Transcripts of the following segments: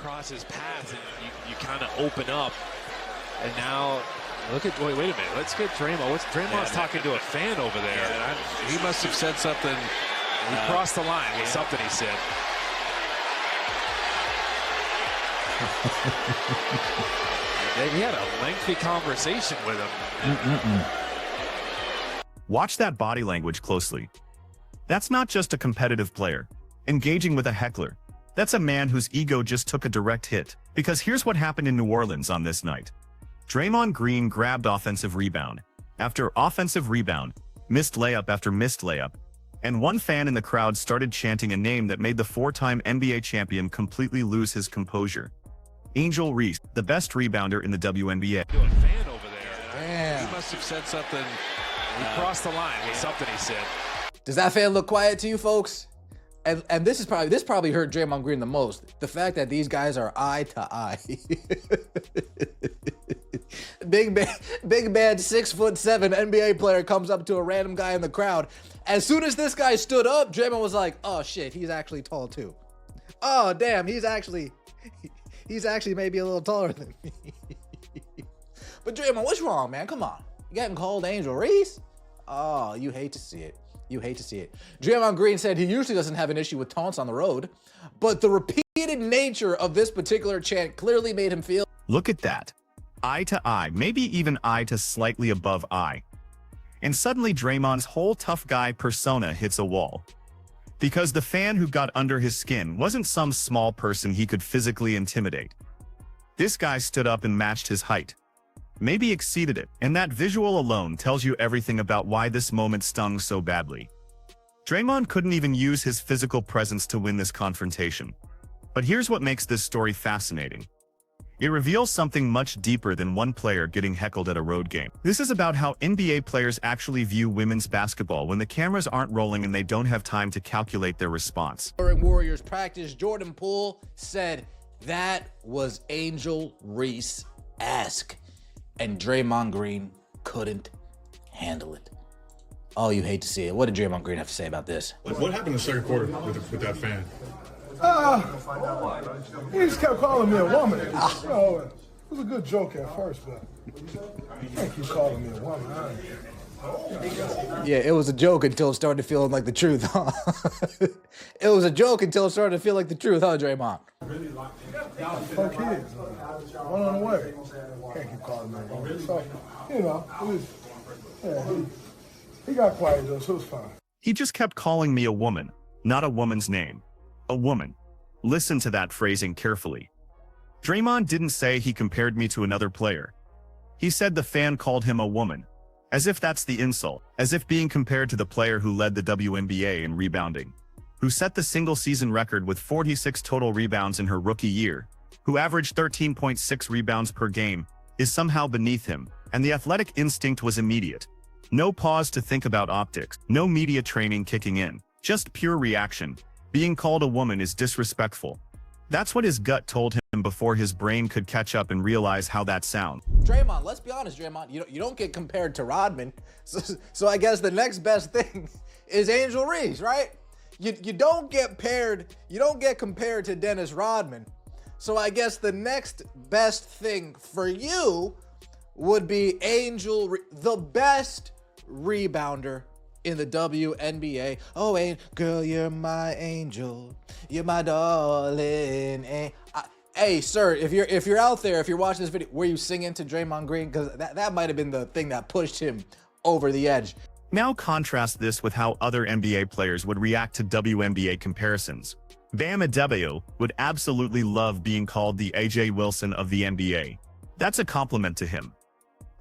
across his path, and you kind of open up. And now, look at, wait a minute, let's get Draymond. Draymond's talking to a fan over there. Yeah, he must have said something. He crossed the line with something he said. He had a lengthy conversation with him. Watch that body language closely. That's not just a competitive player engaging with a heckler. That's a man whose ego just took a direct hit. Because here's what happened in New Orleans on this night. Draymond Green grabbed offensive rebound after offensive rebound, missed layup after missed layup, and one fan in the crowd started chanting a name that made the four-time NBA champion completely lose his composure. Angel Reese, the best rebounder in the WNBA. A fan over there. Damn. He must have said something. He crossed the line with something he said. Does that fan look quiet to you, folks? And this probably hurt Draymond Green the most. The fact that these guys are eye to eye. Big man, 6'7" NBA player comes up to a random guy in the crowd. As soon as this guy stood up, Draymond was like, "Oh shit, he's actually tall too. Oh damn, he's actually maybe a little taller than me." But Draymond, what's wrong, man? Come on, you getting called Angel Reese? Oh, you hate to see it. You hate to see it. Draymond Green said he usually doesn't have an issue with taunts on the road, but the repeated nature of this particular chant clearly made him feel. Look at that. Eye to eye, maybe even eye to slightly above eye. And suddenly Draymond's whole tough guy persona hits a wall. Because the fan who got under his skin wasn't some small person he could physically intimidate. This guy stood up and matched his height. Maybe exceeded it, and that visual alone tells you everything about why this moment stung so badly. Draymond couldn't even use his physical presence to win this confrontation. But here's what makes this story fascinating. It reveals something much deeper than one player getting heckled at a road game. This is about how NBA players actually view women's basketball when the cameras aren't rolling and they don't have time to calculate their response. During Warriors practice, Jordan Poole said that was Angel Reese-esque. And Draymond Green couldn't handle it. Oh, you hate to see it. What did Draymond Green have to say about this? What happened in the second quarter with that fan? He just kept calling me a woman. You know, it was a good joke at first, but you can't keep calling me a woman. Yeah, it was a joke until it started feeling like the truth, huh? It was a joke until it started to feel like the truth, huh, Draymond? Fuck kids. One on the way. Can't keep calling me a woman. So, you know, he got quiet though, so it was fine. He just kept calling me a woman, not a woman's name. A woman. Listen to that phrasing carefully. Draymond didn't say he compared me to another player. He said the fan called him a woman. As if that's the insult, as if being compared to the player who led the WNBA in rebounding, who set the single-season record with 46 total rebounds in her rookie year, who averaged 13.6 rebounds per game, is somehow beneath him, and the athletic instinct was immediate. No pause to think about optics, no media training kicking in, just pure reaction. Being called a woman is disrespectful. That's what his gut told him before his brain could catch up and realize how that sounds. Draymond, let's be honest, Draymond, you don't get compared to Rodman, so I guess the next best thing is Angel Reese, right? You don't get compared to Dennis Rodman, so I guess the next best thing for you would be the best rebounder in the WNBA. Oh, girl, you're my angel. You're my darling. Hey, sir, if you're out there, if you're watching this video, were you singing to Draymond Green? Because that might have been the thing that pushed him over the edge. Now contrast this with how other NBA players would react to WNBA comparisons. Bam Adebayo would absolutely love being called the A.J. Wilson of the NBA. That's a compliment to him.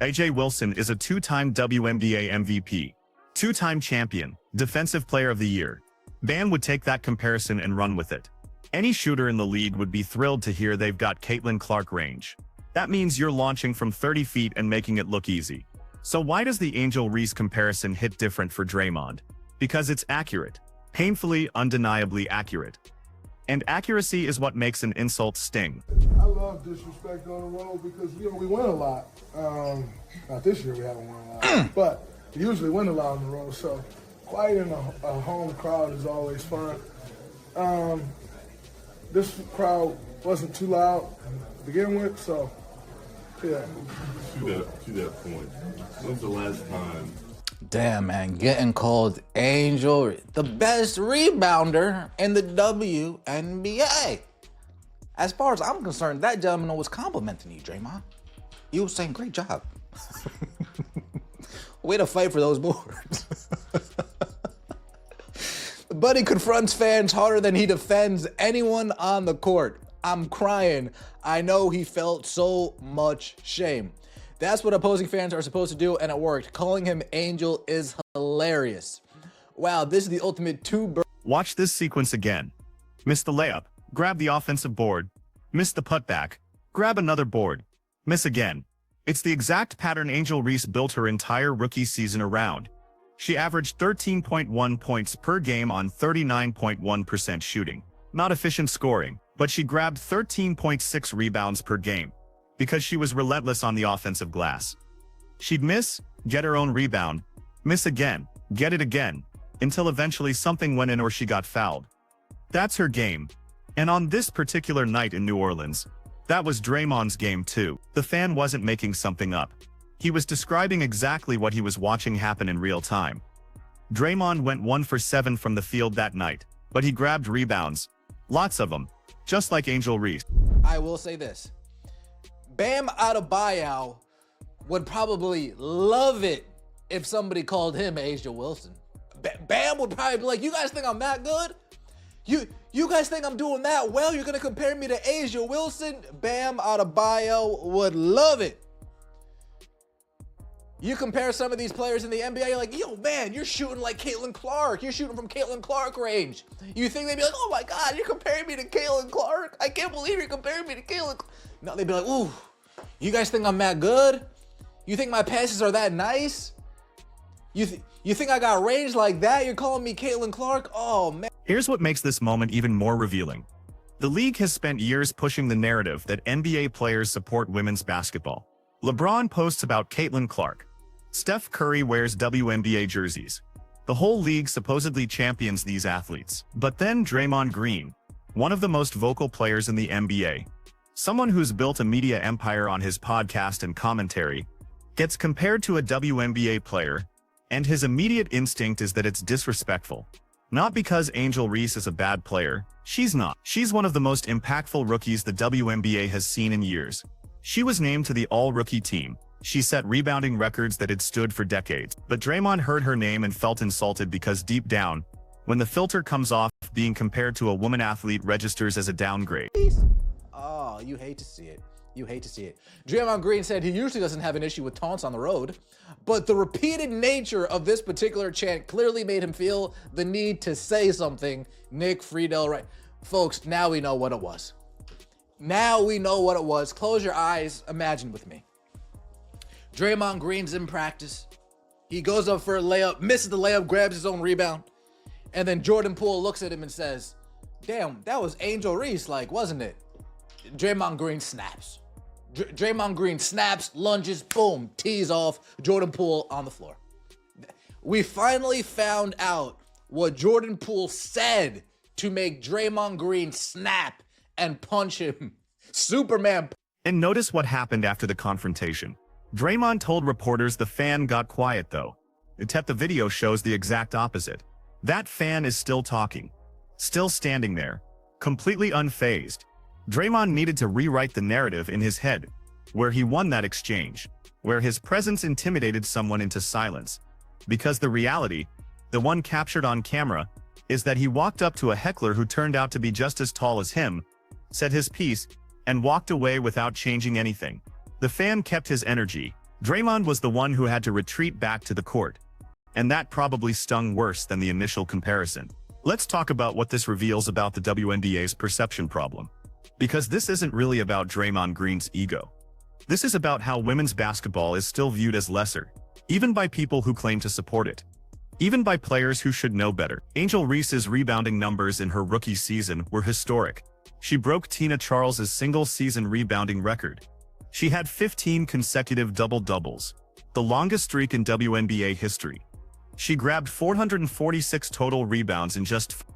A.J. Wilson is a two-time WNBA MVP, two-time champion, Defensive Player of the Year. Bam would take that comparison and run with it. Any shooter in the league would be thrilled to hear they've got Caitlin Clark range. That means you're launching from 30 feet and making it look easy. So why does the Angel Reese comparison hit different for Draymond? Because it's accurate. Painfully, undeniably accurate. And accuracy is what makes an insult sting. I love disrespect on the road because, you know, we win a lot. Not this year, we haven't won a lot. But we usually win a lot on the road, so quiet in a home crowd is always fun. this crowd wasn't too loud to begin with, so yeah. To that point, when's the last time? Damn, man, getting called Angel, the best rebounder in the WNBA. As far as I'm concerned, that gentleman was complimenting you, Draymond. He was saying, great job. Way to fight for those boards. Buddy confronts fans harder than he defends anyone on the court. I'm crying. I know he felt so much shame. That's what opposing fans are supposed to do, and it worked. Calling him Angel is hilarious. Wow, this is the ultimate two-bird. Watch this sequence again. Miss the layup, grab the offensive board. Miss the putback, grab another board. Miss again. It's the exact pattern Angel Reese built her entire rookie season around. She averaged 13.1 points per game on 39.1% shooting. Not efficient scoring, but she grabbed 13.6 rebounds per game, because she was relentless on the offensive glass. She'd miss, get her own rebound, miss again, get it again, until eventually something went in or she got fouled. That's her game. And on this particular night in New Orleans, that was Draymond's game too. The fan wasn't making something up. He was describing exactly what he was watching happen in real time. Draymond went 1 for 7 from the field that night, but he grabbed rebounds. Lots of them, just like Angel Reese. I will say this. Bam Adebayo would probably love it if somebody called him Asia Wilson. Bam would probably be like, you guys think I'm that good? You guys think I'm doing that well? You're gonna compare me to Asia Wilson? Bam Adebayo would love it. You compare some of these players in the NBA, you're like, yo, man, you're shooting like Caitlin Clark. You're shooting from Caitlin Clark range. You think they'd be like, oh my God, you're comparing me to Caitlin Clark? I can't believe you're comparing me to Caitlin Clark. No, they'd be like, ooh, you guys think I'm that good? You think my passes are that nice? You think I got range like that? You're calling me Caitlin Clark? Oh, man. Here's what makes this moment even more revealing. The league has spent years pushing the narrative that NBA players support women's basketball. LeBron posts about Caitlin Clark. Steph Curry wears WNBA jerseys. The whole league supposedly champions these athletes. But then Draymond Green, one of the most vocal players in the NBA, someone who's built a media empire on his podcast and commentary, gets compared to a WNBA player, and his immediate instinct is that it's disrespectful. Not because Angel Reese is a bad player, she's not. She's one of the most impactful rookies the WNBA has seen in years. She was named to the all-rookie team. She set rebounding records that had stood for decades. But Draymond heard her name and felt insulted because deep down, when the filter comes off, being compared to a woman athlete registers as a downgrade. Oh, you hate to see it. You hate to see it. Draymond Green said he usually doesn't have an issue with taunts on the road, but the repeated nature of this particular chant clearly made him feel the need to say something. Nick Friedel, right? Folks, now we know what it was. Now we know what it was. Close your eyes. Imagine with me. Draymond Green's in practice. He goes up for a layup, misses the layup, grabs his own rebound. And then Jordan Poole looks at him and says, damn, that was Angel Reese, like, wasn't it? Draymond Green snaps. Draymond Green snaps, lunges, boom, tees off, Jordan Poole on the floor. We finally found out what Jordan Poole said to make Draymond Green snap and punch him. Superman. And notice what happened after the confrontation. Draymond told reporters the fan got quiet though. Except the video shows the exact opposite. That fan is still talking. Still standing there. Completely unfazed. Draymond needed to rewrite the narrative in his head, where he won that exchange, where his presence intimidated someone into silence. Because the reality, the one captured on camera, is that he walked up to a heckler who turned out to be just as tall as him, said his piece, and walked away without changing anything. The fan kept his energy. Draymond was the one who had to retreat back to the court. And that probably stung worse than the initial comparison. Let's talk about what this reveals about the WNBA's perception problem. Because this isn't really about Draymond Green's ego. This is about how women's basketball is still viewed as lesser, even by people who claim to support it. Even by players who should know better. Angel Reese's rebounding numbers in her rookie season were historic. She broke Tina Charles's single-season rebounding record. She had 15 consecutive double-doubles, the longest streak in WNBA history. She grabbed 446 total rebounds in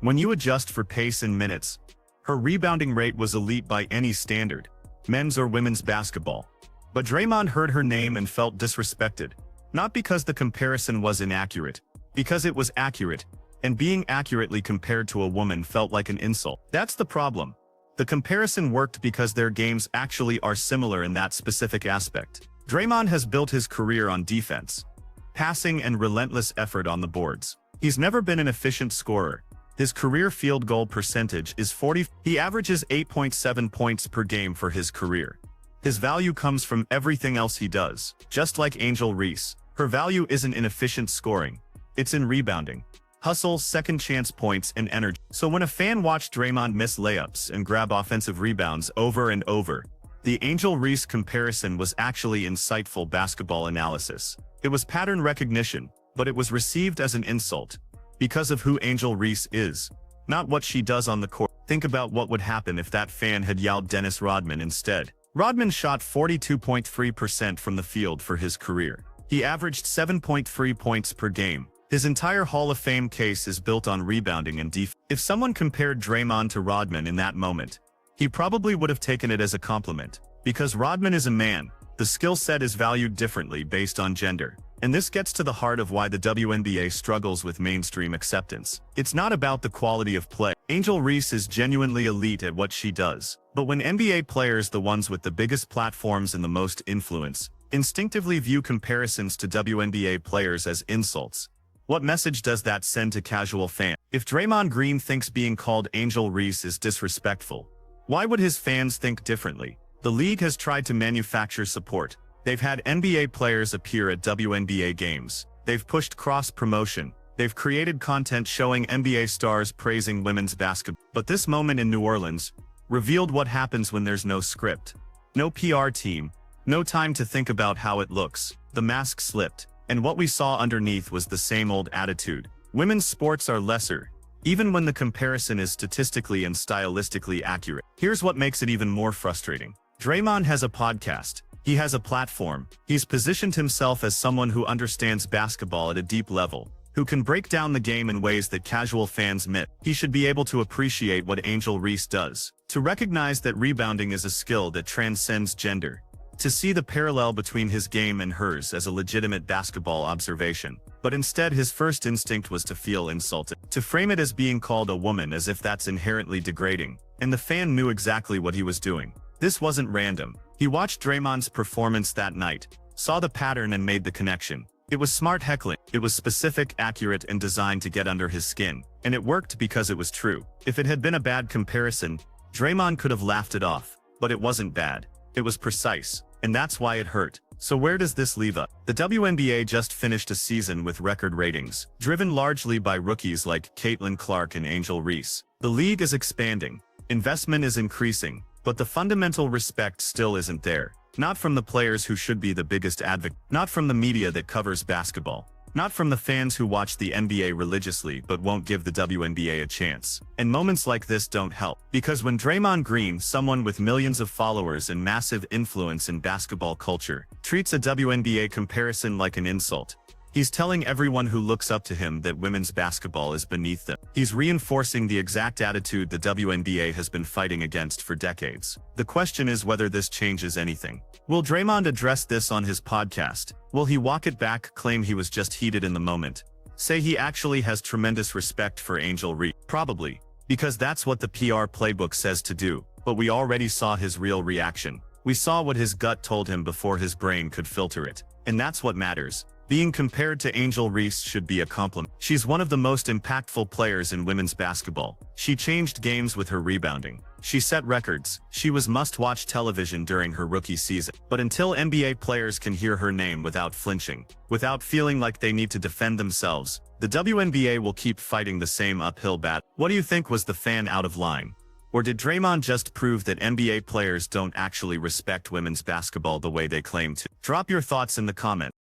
when you adjust for pace and minutes, Her rebounding rate was elite by any standard, men's or women's basketball. But Draymond heard her name and felt disrespected. Not because the comparison was inaccurate, because it was accurate, and being accurately compared to a woman felt like an insult. That's the problem. The comparison worked because their games actually are similar in that specific aspect. Draymond has built his career on defense, passing and relentless effort on the boards. He's never been an efficient scorer. His career field goal percentage is 40. He averages 8.7 points per game for his career. His value comes from everything else he does. Just like Angel Reese, her value isn't in efficient scoring. It's in rebounding, hustle, second chance points, and energy. So when a fan watched Draymond miss layups and grab offensive rebounds over and over, the Angel Reese comparison was actually insightful basketball analysis. It was pattern recognition, but it was received as an insult because of who Angel Reese is, not what she does on the court. Think about what would happen if that fan had yelled Dennis Rodman instead. Rodman shot 42.3% from the field for his career. He averaged 7.3 points per game. His entire Hall of Fame case is built on rebounding and defense. If someone compared Draymond to Rodman in that moment, he probably would have taken it as a compliment. Because Rodman is a man, the skill set is valued differently based on gender. And this gets to the heart of why the WNBA struggles with mainstream acceptance. It's not about the quality of play. Angel Reese is genuinely elite at what she does. But when NBA players, the ones with the biggest platforms and the most influence, instinctively view comparisons to WNBA players as insults, what message does that send to casual fans? If Draymond Green thinks being called Angel Reese is disrespectful, why would his fans think differently? The league has tried to manufacture support. They've had NBA players appear at WNBA games. They've pushed cross-promotion. They've created content showing NBA stars praising women's basketball. But this moment in New Orleans revealed what happens when there's no script, no PR team, no time to think about how it looks. The mask slipped, and what we saw underneath was the same old attitude. Women's sports are lesser, even when the comparison is statistically and stylistically accurate. Here's what makes it even more frustrating. Draymond has a podcast. He has a platform. He's positioned himself as someone who understands basketball at a deep level, who can break down the game in ways that casual fans miss. He should be able to appreciate what Angel Reese does, to recognize that rebounding is a skill that transcends gender, to see the parallel between his game and hers as a legitimate basketball observation. But instead, his first instinct was to feel insulted, to frame it as being called a woman as if that's inherently degrading. And the fan knew exactly what he was doing. This wasn't random. He watched Draymond's performance that night, saw the pattern and made the connection. It was smart heckling. It was specific, accurate, and designed to get under his skin. And it worked because it was true. If it had been a bad comparison, Draymond could have laughed it off. But it wasn't bad. It was precise. And that's why it hurt. So where does this leave us? The WNBA just finished a season with record ratings, driven largely by rookies like Caitlin Clark and Angel Reese. The league is expanding. Investment is increasing. But the fundamental respect still isn't there. Not from the players who should be the biggest advocate, not from the media that covers basketball, not from the fans who watch the NBA religiously but won't give the WNBA a chance. And moments like this don't help. Because when Draymond Green, someone with millions of followers and massive influence in basketball culture, treats a WNBA comparison like an insult, he's telling everyone who looks up to him that women's basketball is beneath them. He's reinforcing the exact attitude the WNBA has been fighting against for decades. The question is whether this changes anything. Will Draymond address this on his podcast? Will he walk it back, claim he was just heated in the moment? Say he actually has tremendous respect for Angel Reese? Probably, because that's what the PR playbook says to do. But we already saw his real reaction. We saw what his gut told him before his brain could filter it. And that's what matters. Being compared to Angel Reese should be a compliment. She's one of the most impactful players in women's basketball. She changed games with her rebounding. She set records. She was must-watch television during her rookie season. But until NBA players can hear her name without flinching, without feeling like they need to defend themselves, the WNBA will keep fighting the same uphill battle. What do you think, was the fan out of line? Or did Draymond just prove that NBA players don't actually respect women's basketball the way they claim to? Drop your thoughts in the comments.